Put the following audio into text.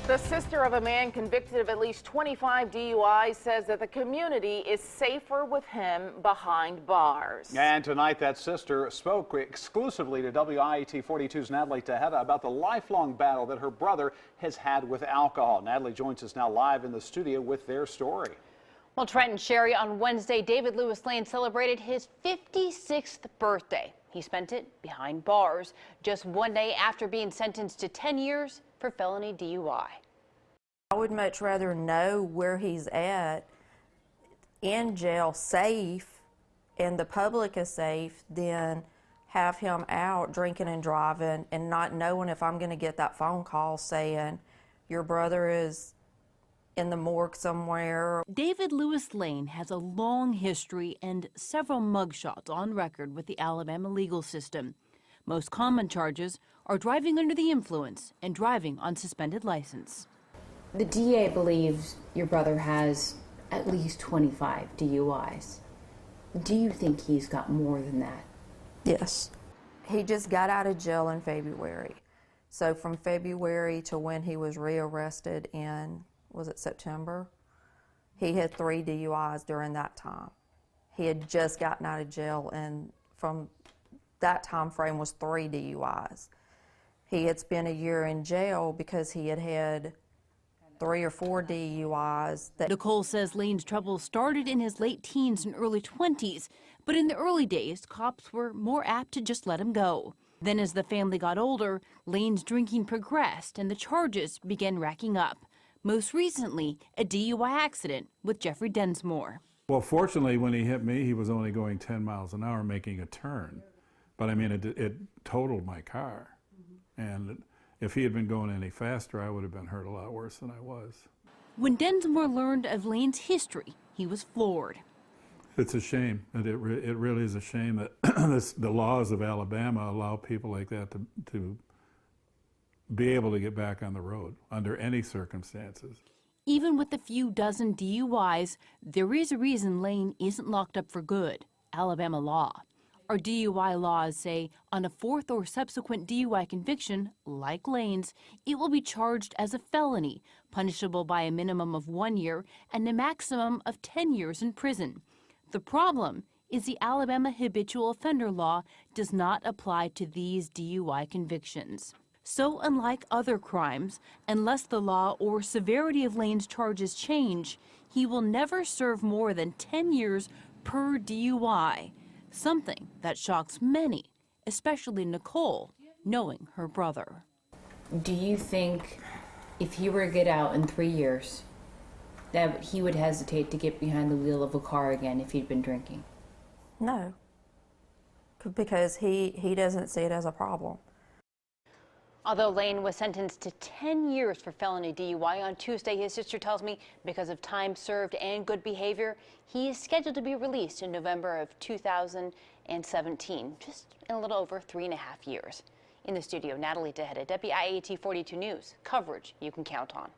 The sister of a man convicted of at least 25 DUIs says that the community is safer with him behind bars. And tonight, that sister spoke exclusively to WIAT 42's Natalie Tejeda about the lifelong battle that her brother has had with alcohol. Natalie joins us now live in the studio with their story. Well, Trent and Sherry, on Wednesday, David Lewis Lane celebrated his 56th birthday. He spent it behind bars just one day after being sentenced to 10 years for felony DUI. I would much rather know where he's at in jail safe and the public is safe than have him out drinking and driving and not knowing if I'm going to get that phone call saying your brother is in the morgue somewhere. David Lewis Lane has a long history and several mugshots on record with the Alabama legal system. Most common charges are driving under the influence and driving on suspended license. The DA believes your brother has at least 25 DUIs. Do you think he's got more than that? Yes. He just got out of jail in February. So from February to when he was rearrested in, was it September? He had 3 DUIs during that time. He had just gotten out of jail, and from that time frame was 3 DUIs. He had spent a year in jail because he had had 3 or 4 DUIs. Nicole says Lane's trouble started in his late teens and early 20s, but in the early days, cops were more apt to just let him go. Then as the family got older, Lane's drinking progressed and the charges began racking up. Most recently, a DUI accident with Jeffrey Densmore. Well, fortunately, when he hit me, he was only going 10 miles an hour making a turn. But I mean, it totaled my car. And if he had been going any faster, I would have been hurt a lot worse than I was. When Densmore learned of Lane's history, he was floored. It's a shame. It really is a shame that the laws of Alabama allow people like that to be able to get back on the road under any circumstances. Even with a few dozen DUIs, there is a reason Lane isn't locked up for good: Alabama law. Our DUI laws say on a 4th or subsequent DUI conviction, like Lane's, it will be charged as a felony, punishable by a minimum of 1 year and a maximum of 10 years in prison. The problem is the Alabama habitual offender law does not apply to these DUI convictions. So unlike other crimes, unless the law or severity of Lane's charges change, he will never serve more than 10 years per DUI. Something that shocks many, especially Nicole, knowing her brother. Do you think if he were to get out in 3 years, that he would hesitate to get behind the wheel of a car again if he'd been drinking? No, because he doesn't see it as a problem. Although Lane was sentenced to 10 years for felony DUI on Tuesday, his sister tells me because of time served and good behavior, he is scheduled to be released in November of 2017, just in a little over 3.5 years. In the studio, Natalie Tejeda, WIAT 42 News, coverage you can count on.